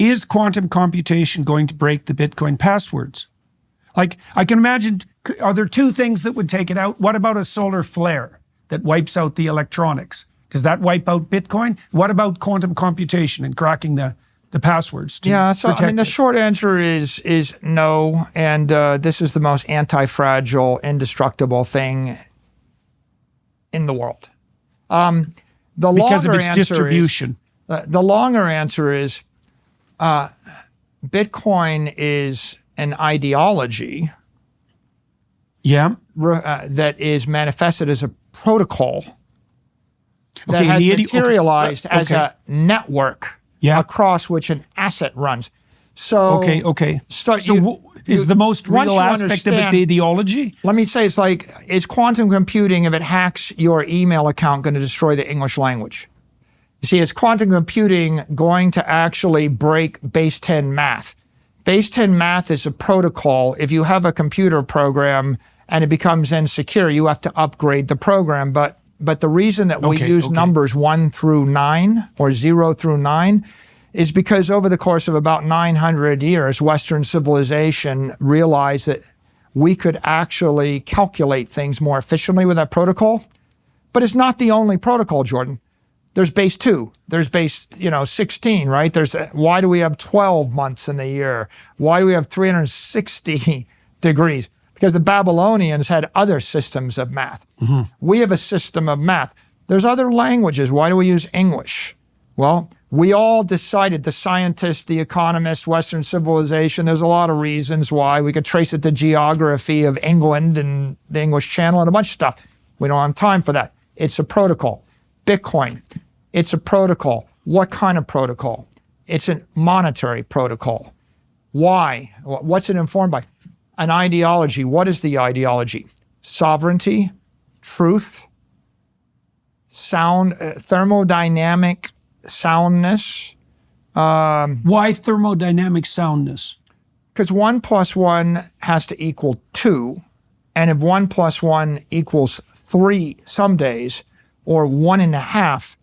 is quantum computation going to break the Bitcoin passwords? Like, I can imagine, are there two things that would take it out? What about a solar flare that wipes out the electronics? Does that wipe out Bitcoin? What about quantum computation and cracking the passwords to protect the it? short answer is no, and this is the most anti-fragile, indestructible thing in the world. Because of its distribution. The longer answer is Bitcoin is an ideology that is manifested as a protocol that has materialized as a network across which an asset runs. So is the most real aspect of it the ideology? Let me say, it's like, is quantum computing, if it hacks your email account, going to destroy the English language? You see, is quantum computing going to actually break base 10 math? Base 10 math is a protocol. If you have a computer program and it becomes insecure, you have to upgrade the program. But the reason that we use numbers 1 through 9 or 0 through 9 is because over the course of about 900 years, Western civilization realized that we could actually calculate things more efficiently with that protocol. But it's not the only protocol, Jordan. There's base 2. There's base 16, right? Why do we have 12 months in the year? Why do we have 360 degrees? Because the Babylonians had other systems of math. Mm-hmm. We have a system of math. There's other languages. Why do we use English? Well, we all decided, the scientists, the economists, Western civilization, there's a lot of reasons why. We could trace it to geography of England and the English Channel and a bunch of stuff. We don't have time for that. It's a protocol. Bitcoin, it's a protocol. What kind of protocol? It's a monetary protocol. Why? What's it informed by? An ideology. What is the ideology? Sovereignty, truth, thermodynamic soundness. Why thermodynamic soundness? Because 1 + 1 has to equal 2. And if 1 + 1 equals 3 some days, or 1.5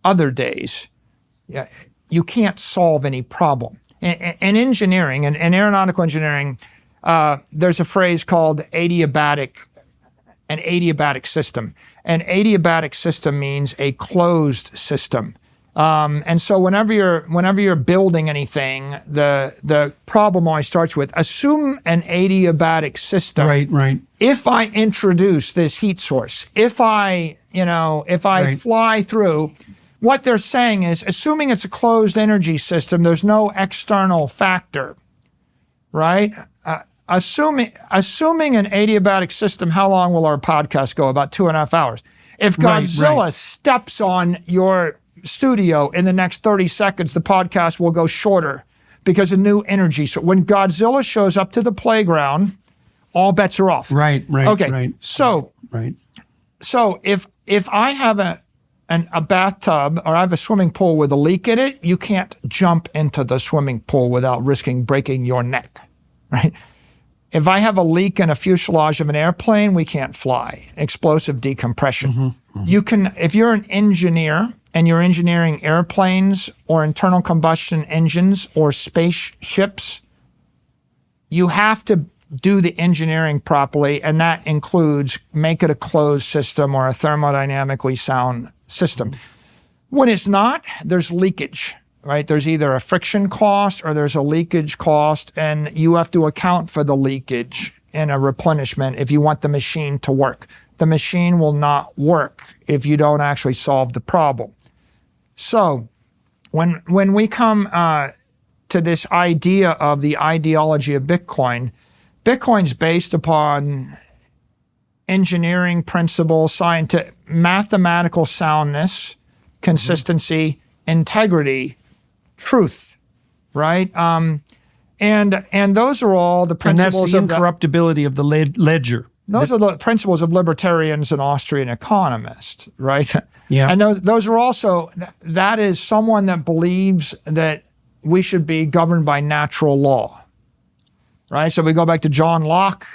other days, you can't solve any problem. In engineering, in aeronautical engineering, there's a phrase called an adiabatic system. An adiabatic system means a closed system. And so whenever you're building anything, the problem always starts with, assume an adiabatic system. Right. If I introduce this heat source, if I fly through, what they're saying is, assuming it's a closed energy system, there's no external factor, right? Assuming an adiabatic system, how long will our podcast go? About 2.5 hours. If Godzilla steps on your studio in the next 30 seconds, the podcast will go shorter because of new energy. So when Godzilla shows up to the playground, all bets are off. Right. Okay. Right. So if I have a bathtub or I have a swimming pool with a leak in it, you can't jump into the swimming pool without risking breaking your neck, right? If I have a leak in a fuselage of an airplane, we can't fly. Explosive decompression. Mm-hmm. You can, if you're an engineer and you're engineering airplanes or internal combustion engines or spaceships, you have to do the engineering properly, and that includes make it a closed system or a thermodynamically sound system. When it's not, there's leakage, right? There's either a friction cost or there's a leakage cost, and you have to account for the leakage in a replenishment if you want the machine to work. The machine will not work if you don't actually solve the problem. So when we come to this idea of the ideology of Bitcoin, Bitcoin's based upon engineering principles, scientific, mathematical soundness, consistency, integrity, truth, right? And those are all the principles. And that's the incorruptibility of the ledger. Those are the principles of libertarians and Austrian economists, right? Yeah. And those are also, that is someone that believes that we should be governed by natural law, right? So we go back to John Locke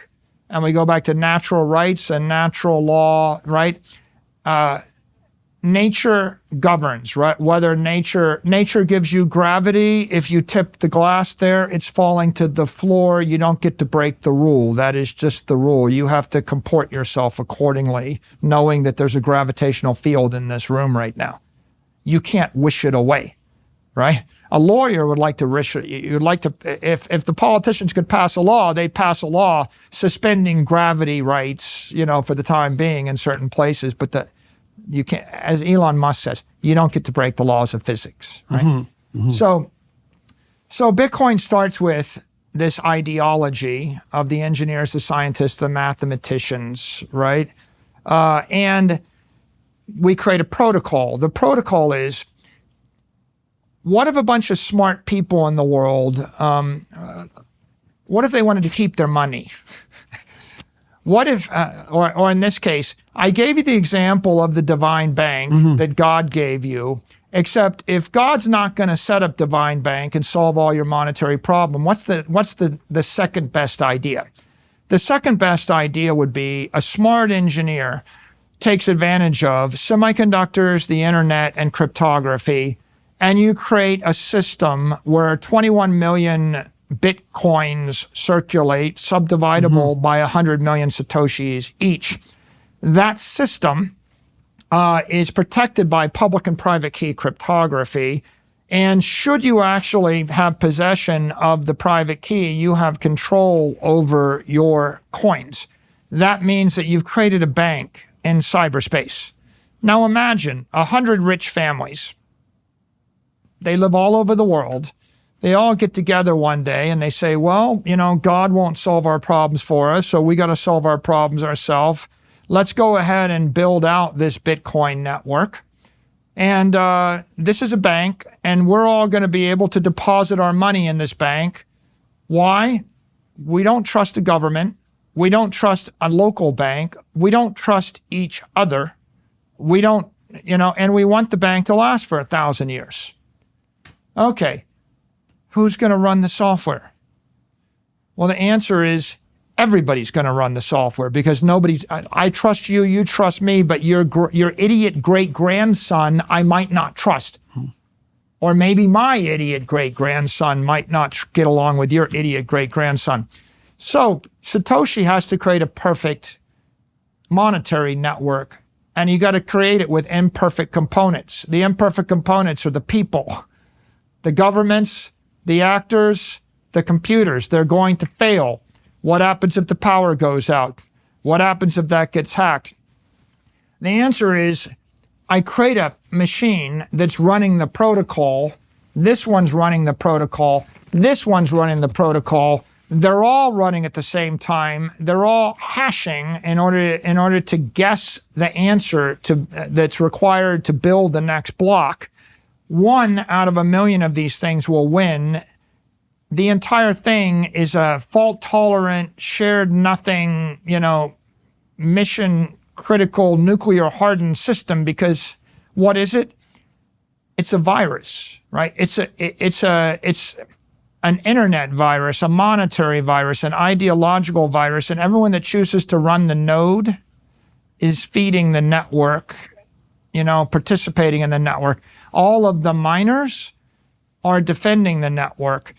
and we go back to natural rights and natural law, right? nature governs, right? Whether nature gives you gravity. If you tip the glass there, it's falling to the floor. You don't get to break the rule. That is just the rule. You have to comport yourself accordingly, knowing that there's a gravitational field in this room right now. You can't wish it away, right? A lawyer would like to wish it. You'd like to, if the politicians could pass a law, they'd pass a law suspending gravity rights, for the time being in certain places. But you can't, as Elon Musk says, you don't get to break the laws of physics, right? Mm-hmm. Mm-hmm. So Bitcoin starts with this ideology of the engineers, the scientists, the mathematicians, right? And we create a protocol. The protocol is, what if a bunch of smart people in the world, what if they wanted to keep their money? What if, or in this case, I gave you the example of the divine bank that God gave you, except if God's not going to set up divine bank and solve all your monetary problem, what's the second best idea? The second best idea would be a smart engineer takes advantage of semiconductors, the internet, and cryptography, and you create a system where 21 million Bitcoins circulate, subdividable by 100 million Satoshis each. That system is protected by public and private key cryptography. And should you actually have possession of the private key, you have control over your coins. That means that you've created a bank in cyberspace. Now imagine 100 rich families. They live all over the world. They all get together one day and they say, well, God won't solve our problems for us, so we got to solve our problems ourselves. Let's go ahead and build out this Bitcoin network. And this is a bank, and we're all going to be able to deposit our money in this bank. Why? We don't trust the government. We don't trust a local bank. We don't trust each other. We don't, and we want the bank to last for 1,000 years. Okay. Who's going to run the software? Well, the answer is everybody's going to run the software because I trust you, you trust me, but your idiot great-grandson I might not trust. Or maybe my idiot great-grandson might not get along with your idiot great-grandson. So Satoshi has to create a perfect monetary network, and you got to create it with imperfect components. The imperfect components are the people, the governments, the actors, the computers. They're going to fail. What happens if the power goes out? What happens if that gets hacked? The answer is, I create a machine that's running the protocol. This one's running the protocol. This one's running the protocol. They're all running at the same time. They're all hashing in order to guess the answer that's required to build the next block. 1 out of 1,000,000 of these things will win. The entire thing is a fault-tolerant, shared nothing, mission-critical, nuclear-hardened system because what is it? It's a virus, right? It's an internet virus, a monetary virus, an ideological virus, and everyone that chooses to run the node is feeding the network, participating in the network. All of the miners are defending the network.